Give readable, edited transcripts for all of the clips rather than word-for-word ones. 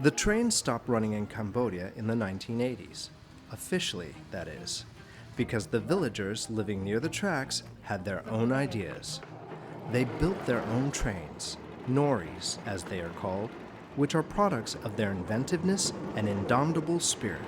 The trains stopped running in Cambodia in the 1980s, officially, that is, because the villagers living near the tracks had their own ideas. They built their own trains, Norries as they are called, which are products of their inventiveness and indomitable spirit.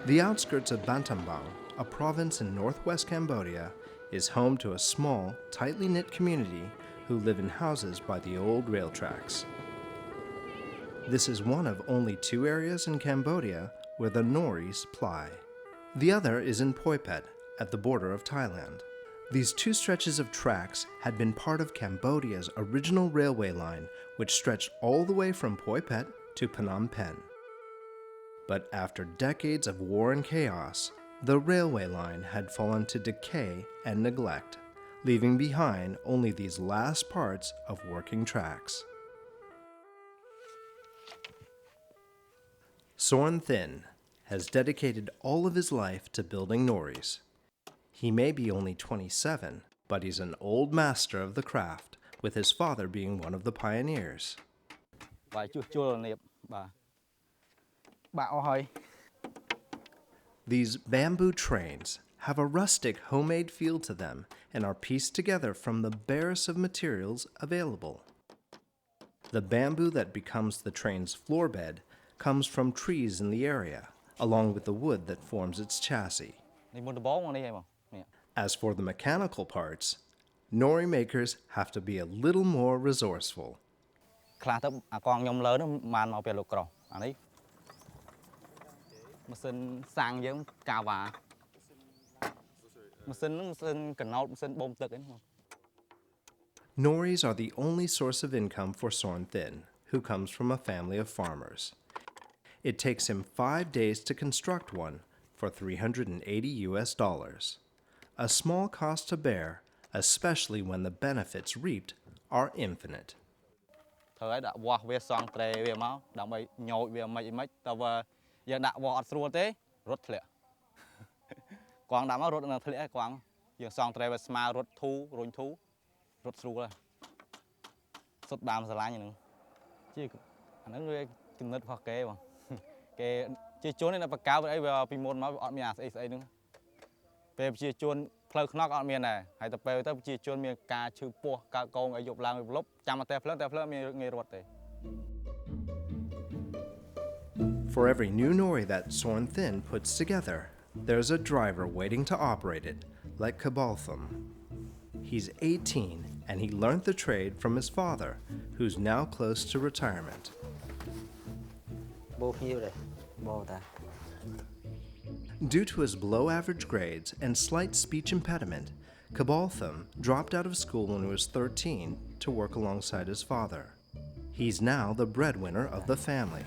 The outskirts of Battambang, a province in northwest Cambodia, is home to a small, tightly knit community who live in houses by the old rail tracks. This is one of only 2 areas in Cambodia where the Norries ply. The other is in Phuket, at the border of Thailand. These 2 stretches of tracks had been part of Cambodia's original railway line, which stretched all the way from Phuket to Phnom Penh. But after decades of war and chaos, the railway line had fallen to decay and neglect, leaving behind only these last parts of working tracks. Sorn Thin has dedicated all of his life to building Norries. He may be only 27, but he's an old master of the craft, with his father being one of the pioneers. These bamboo trains have a rustic homemade feel to them and are pieced together from the barest of materials available. The bamboo that becomes the train's floor bed comes from trees in the area, along with the wood that forms its chassis. As for the mechanical parts, Norrie makers have to be a little more resourceful. Norries are the only source of income for Sorn Thin, who comes from a family of farmers. It takes him 5 days to construct one for $380. A small cost to bear, especially when the benefits reaped are infinite. For every new Norrie that Sorn Thin puts together, there's a driver waiting to operate it, like Cabaltham. He's 18, and he learned the trade from his father, who's now close to retirement. Due to his below-average grades and slight speech impediment, Cabaltham dropped out of school when he was 13 to work alongside his father. He's now the breadwinner of the family.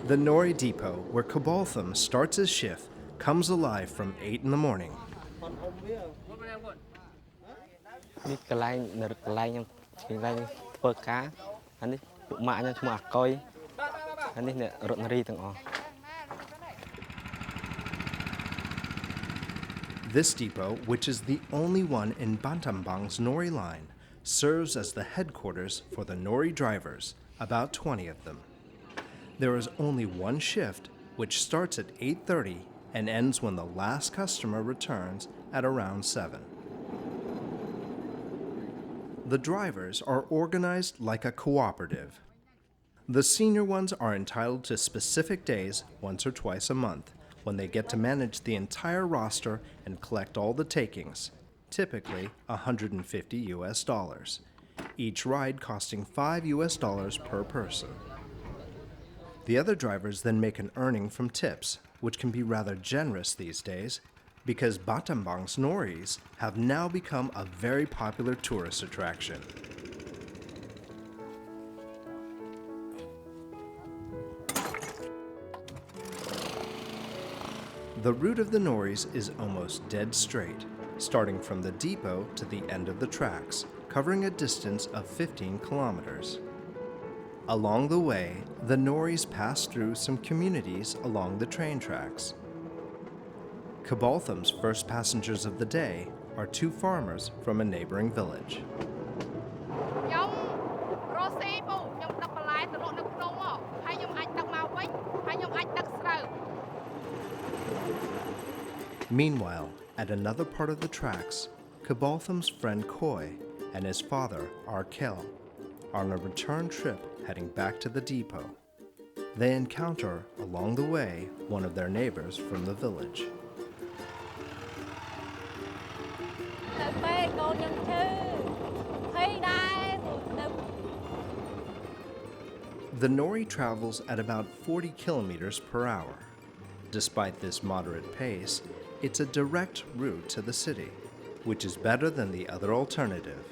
The Norrie depot, where Cabaltham starts his shift, comes alive from 8 in the morning. This depot, which is the only one in Battambang's Norrie line, serves as the headquarters for the Norrie drivers, about 20 of them. There is only one shift, which starts at 8:30 and ends when the last customer returns at around 7. The drivers are organized like a cooperative. The senior ones are entitled to specific days once or twice a month, when they get to manage the entire roster and collect all the takings. typically $150 US, each ride costing $5 per person. The other drivers then make an earning from tips, which can be rather generous these days, because Battambang's Norries have now become a very popular tourist attraction. The route of the Norries is almost dead straight, starting from the depot to the end of the tracks, covering a distance of 15 kilometers. Along the way, the Norries pass through some communities along the train tracks. Cabaltham's first passengers of the day are two farmers from a neighboring village. Meanwhile, at another part of the tracks, Cabaltham's friend Koi and his father, Arkel, are on a return trip heading back to the depot. They encounter, along the way, one of their neighbors from the village. The Norrie travels at about 40 kilometers per hour. Despite this moderate pace, it's a direct route to the city, which is better than the other alternative.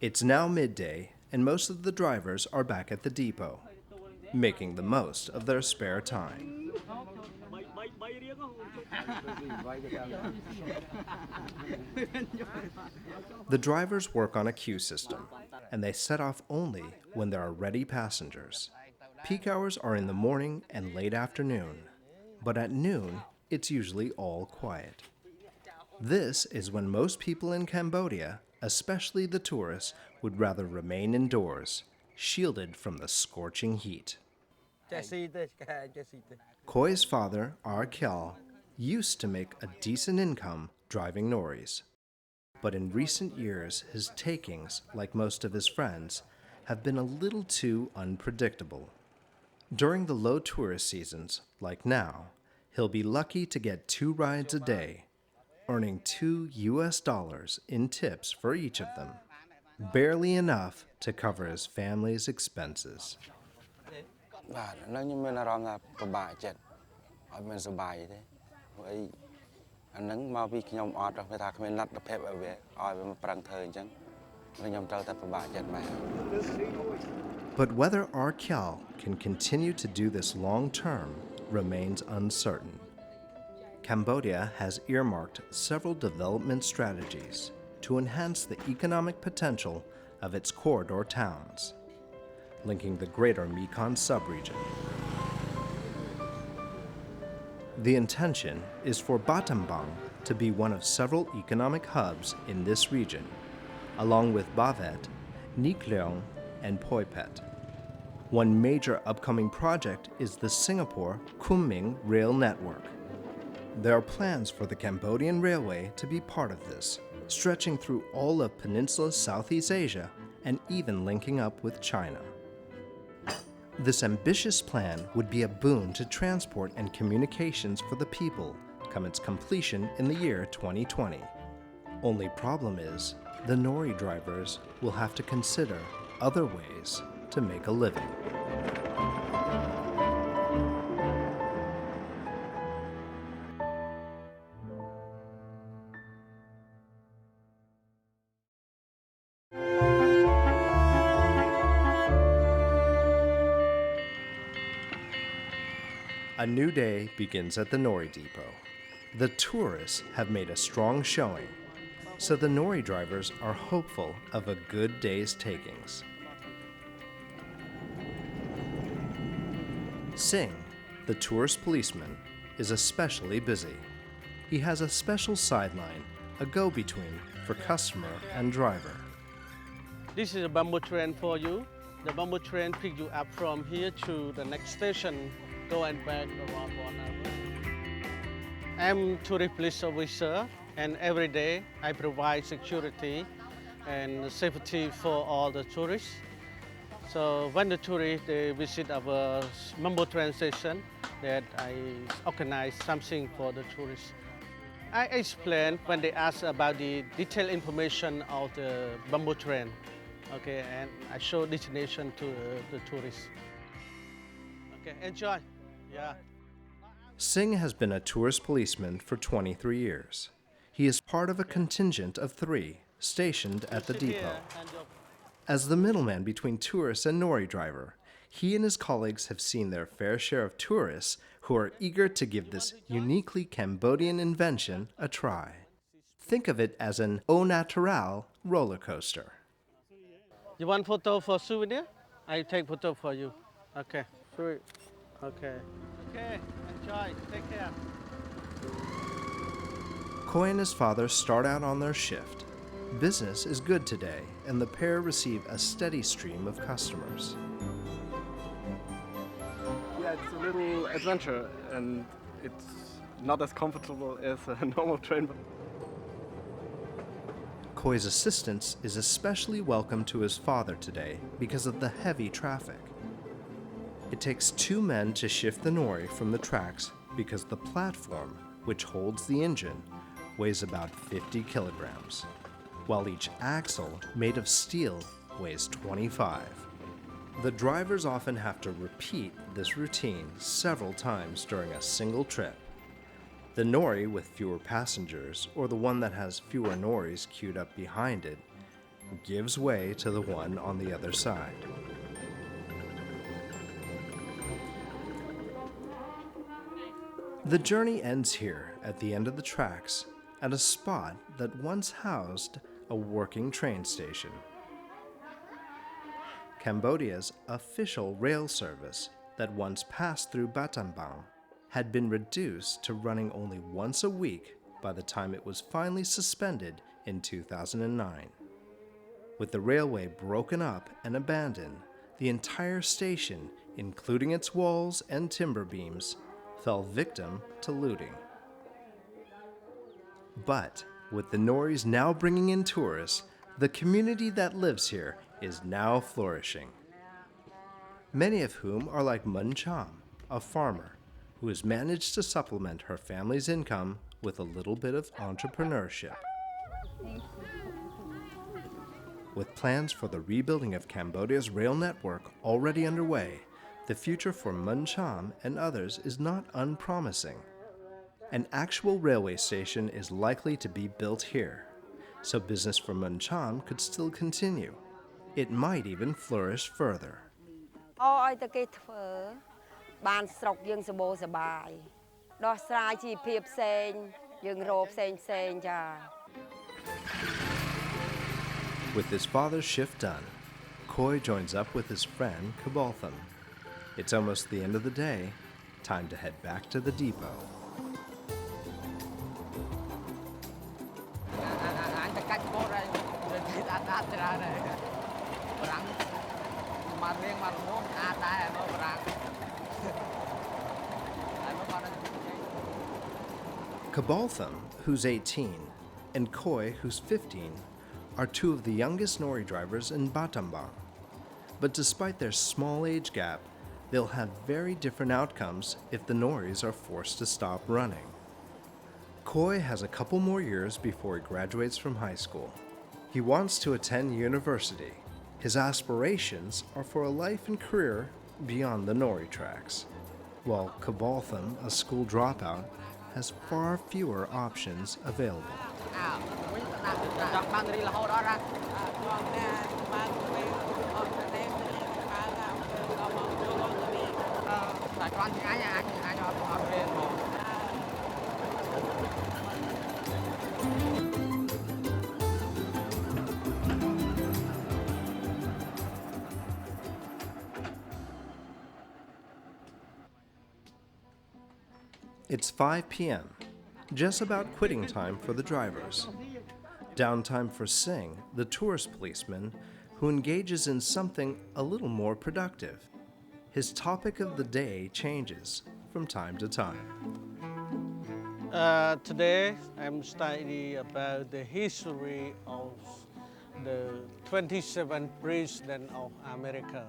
It's now midday, and most of the drivers are back at the depot, making the most of their spare time. The drivers work on a queue system, and they set off only when there are ready passengers. Peak hours are in the morning and late afternoon, but at noon, it's usually all quiet. This is when most people in Cambodia, especially the tourists, would rather remain indoors, shielded from the scorching heat. Koi's father, Arkel, used to make a decent income driving Norries. But in recent years, his takings, like most of his friends, have been a little too unpredictable. During the low tourist seasons, like now, he'll be lucky to get 2 rides a day, earning $2 in tips for each of them, barely enough to cover his family's expenses. But whether Arkel can continue to do this long term remains uncertain. Cambodia has earmarked several development strategies to enhance the economic potential of its corridor towns, linking the greater Mekong subregion. The intention is for Battambang to be one of several economic hubs in this region, along with Bavet, Nikleong, and Poipet. One major upcoming project is the Singapore-Kunming rail network. There are plans for the Cambodian Railway to be part of this, stretching through all of Peninsula Southeast Asia and even linking up with China. This ambitious plan would be a boon to transport and communications for the people come its completion in the year 2020. Only problem is, the Norrie drivers will have to consider other ways to make a living. A new day begins at the Norrie depot. The tourists have made a strong showing, so the Norrie drivers are hopeful of a good day's takings. Singh, the tourist policeman, is especially busy. he has a special sideline, a go-between for customer and driver. This is a bamboo train for you. The bamboo train pick you up from here to the next station, go and back around 1 hour. I'm tourist police officer, and every day I provide security and safety for all the tourists. So when the tourists they visit our bamboo train station, that I organize something for the tourists. I explain when they ask about the detailed information of the bamboo train, okay, and I show destination to the tourists. Okay, enjoy. Yeah. Singh has been a tourist policeman for 23 years. He is part of a contingent of 3 stationed at the depot. As the middleman between tourists and Norrie driver, he and his colleagues have seen their fair share of tourists who are eager to give this uniquely Cambodian invention a try. Think of it as an au naturel roller coaster. You want photo for souvenir? I take photo for you. Okay. Sweet. Okay. Okay. Enjoy. Take care. Khoi and his father start out on their shift. Business is good today, and the pair receive a steady stream of customers. Yeah, it's a little adventure, and it's not as comfortable as a normal train. Khoi's assistance is especially welcome to his father today because of the heavy traffic. It takes 2 men to shift the Norrie from the tracks because the platform, which holds the engine, weighs about 50 kilograms, while each axle, made of steel, weighs 25. The drivers often have to repeat this routine several times during a single trip. The Norrie with fewer passengers, or the one that has fewer Norries queued up behind it, gives way to the one on the other side. The journey ends here at the end of the tracks at a spot that once housed a working train station. Cambodia's official rail service that once passed through Battambang had been reduced to running only once a week by the time it was finally suspended in 2009. With the railway broken up and abandoned, the entire station, including its walls and timber beams, fell victim to looting. But with the Norries now bringing in tourists, the community that lives here is now flourishing. Many of whom are like Mun Cham, a farmer, who has managed to supplement her family's income with a little bit of entrepreneurship. With plans for the rebuilding of Cambodia's rail network already underway, the future for Mun Cham and others is not unpromising. An actual railway station is likely to be built here, so business for Mun Cham could still continue. It might even flourish further. With his father's shift done, Khoi joins up with his friend Cabotham. It's almost the end of the day, time to head back to the depot. Cabotham, who's 18, and Khoi, who's 15, are 2 of the youngest Norrie drivers in Battambang. But despite their small age gap, they'll have very different outcomes if the Norries are forced to stop running. Khoi has a couple more years before he graduates from high school. He wants to attend university. His aspirations are for a life and career beyond the Norrie tracks, while Cabotham, a school dropout, has far fewer options available. It's 5 p.m. just about quitting time for the drivers. Downtime for Singh, the tourist policeman, who engages in something a little more productive. His topic of the day changes from time to time. Today I'm studying about the history of the 27th president of America,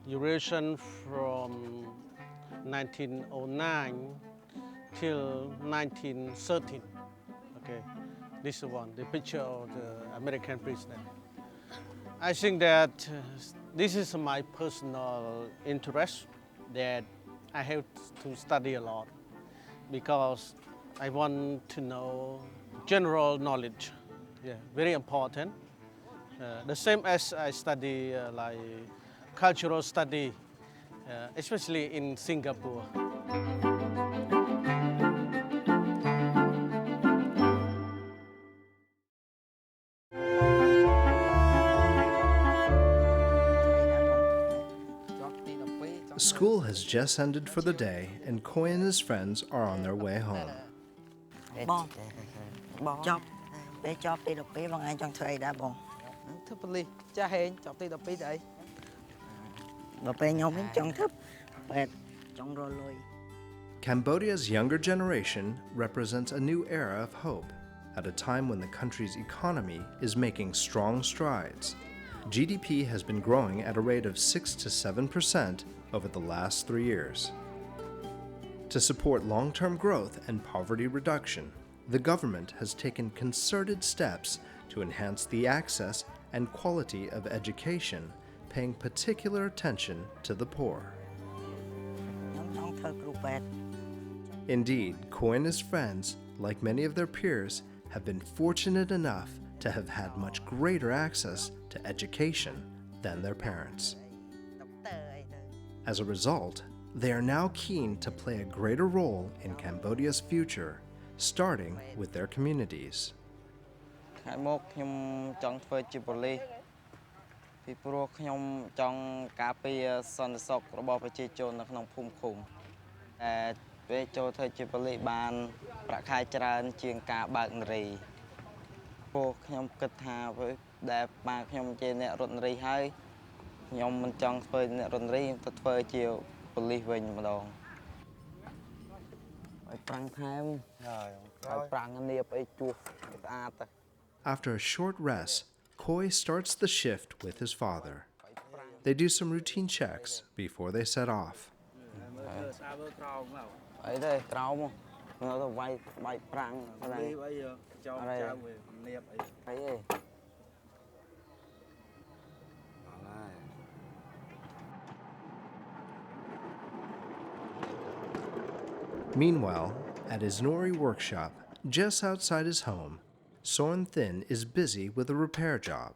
duration from 1909 till 1913. Okay, this is one, the picture of the American president. I think that this is my personal interest that I have to study a lot because I want to know general knowledge. Yeah, very important. The same as I study like cultural study, especially in Singapore. School has just ended for the day, and Khoi and his friends are on their way home. Bon, chop, để chop đi đọc bí bằng ai trong thuê đã bon. Thấp đi, cha hẹn chọc đi đọc bí đấy. Đọc bí nhau miếng trong thấp, bẹt trong rồi lùi. Cambodia's younger generation represents a new era of hope at a time when the country's economy is making strong strides. GDP has been growing at a rate of 6 to 7% over the last 3 years. To support long-term growth and poverty reduction, the government has taken concerted steps to enhance the access and quality of education, paying particular attention to the poor. Nhóm thơ cựu bẹt. Indeed, Khoi and his friends, like many of their peers, have been fortunate enough to have had much greater access to education than their parents. As a result, they are now keen to play a greater role in Cambodia's future, starting with their communities. ថ្ងៃមកខ្ញុំចង់ធ្វើជាប៉ូលីសពីព្រោះខ្ញុំចង់ការពារសន្តិសុខរបស់ប្រជាជននៅក្នុងភូមិឃុំតែពេលចូលធ្វើជាប៉ូលីសបានប្រាក់ខែច្រើនជាងការបើកនារីព្រោះខ្ញុំគិតថាដែលបានខ្ញុំជាអ្នករត់នារីហើយខ្ញុំមិនចង់ធ្វើអ្នករត់នារីទៅធ្វើជាប៉ូលីសវិញម្ដងឲ្យប្រាំងថែមហើយប្រាំងនាបអីជួសស្អាតទៅ After a short rest, Khoi starts the shift with his father. They do some routine checks before they set off. អីទេក្រោមនៅទៅវាយប្រាំងហ្នឹងអីចោលនាបអីទេ Meanwhile, at his Norrie workshop, just outside his home, Sorn Thin is busy with a repair job.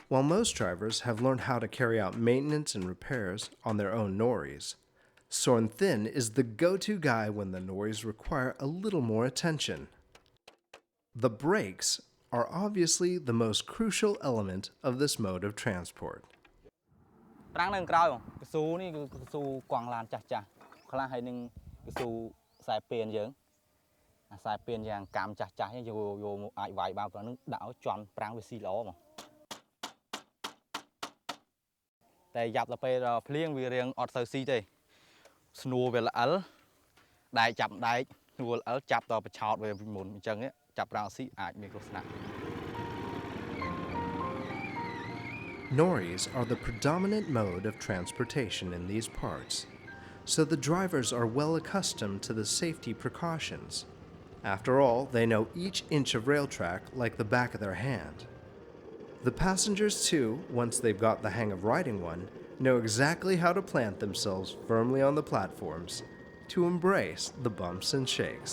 While most drivers have learned how to carry out maintenance and repairs on their own Norries, Sorn Thin is the go-to guy when the Norries require a little more attention. The brakes are obviously the most crucial element of this mode of transport. ប្រាំងនៅក្រោយកស៊ូនេះគឺស៊ូកង់ឡានចាស់ចាស់ខ្លះហើយនឹងស៊ូខ្សែពៀនយើងអាខ្សែពៀនយ៉ាងកាមចាស់ចាស់នេះយកអាចវាយបានព្រោះនឹងដាក់ឲ្យជន់ប្រាំងវាស៊ីល្អមកតែយ៉ាប់ទៅពេលភ្លៀងវារៀងអត់ទៅស៊ីទេស្នួរវាល្អិលដែកចាប់ដែកស្នួរល្អិលចាប់ដល់បឆោតវាមុនអញ្ចឹងចាប់ប្រាំងស៊ីអាចមានគ្រោះថ្នាក់ Norries are the predominant mode of transportation in these parts, so the drivers are well accustomed to the safety precautions. After all, they know each inch of rail track like the back of their hand. The passengers, too, once they've got the hang of riding one, know exactly how to plant themselves firmly on the platforms to embrace the bumps and shakes.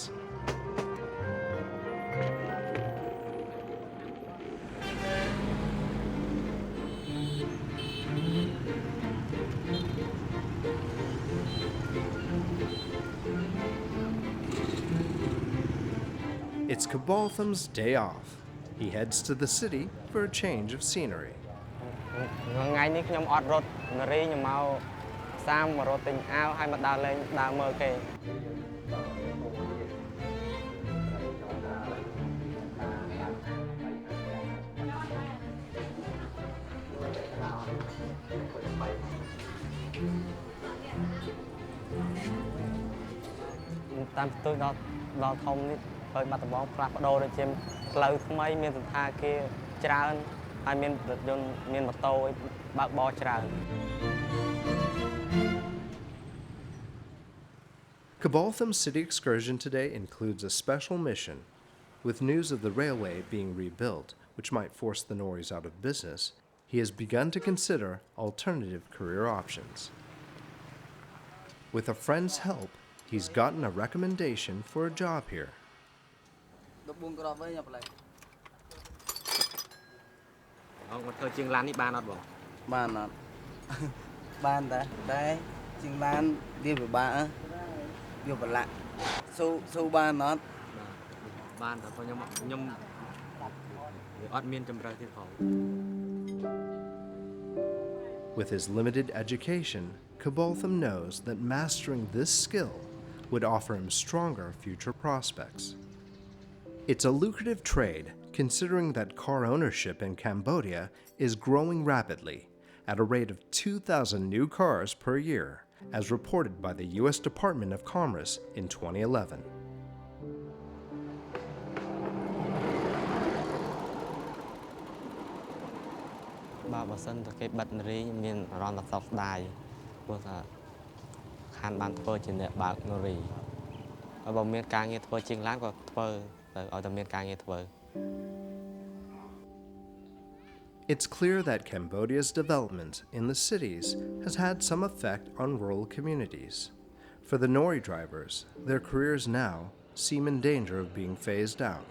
It's Cabaltham's day off. He heads to the city for a change of scenery. ថ្ងៃនេះខ្ញុំអត់រត់នារីខ្ញុំមកសាមមករត់ទិញអាវហើយមកដើរលេងដើរមើលគេ តាមផ្ទុយដល់ធំនេះហើយបាត់ដំបងផ្លាស់ប្ដូរទៅជាផ្លូវថ្មីមានសណ្ឋាគារច្រើនហើយមានរថយន្តមានម៉ូតូឲ្យបើកបរច្រើន Cabotham's city excursion today includes a special mission. With news of the railway being rebuilt, which might force the Norries out of business, he has begun to consider alternative career options. With a friend's help, he's gotten a recommendation for a job here. With his limited education, Cabotham knows that mastering this skill would offer him stronger future prospects. It's a lucrative trade, considering that car ownership in Cambodia is growing rapidly at a rate of 2,000 new cars per year, as reported by the U.S. Department of Commerce in 2011. It's clear that Cambodia's development in the cities has had some effect on rural communities. For the Norrie drivers, their careers now seem in danger of being phased out.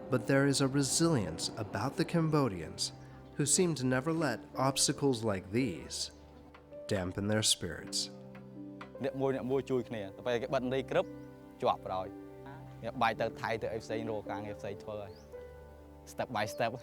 But there is a resilience about the Cambodians who seem to never let obstacles like these dampen their spirits. Step by step.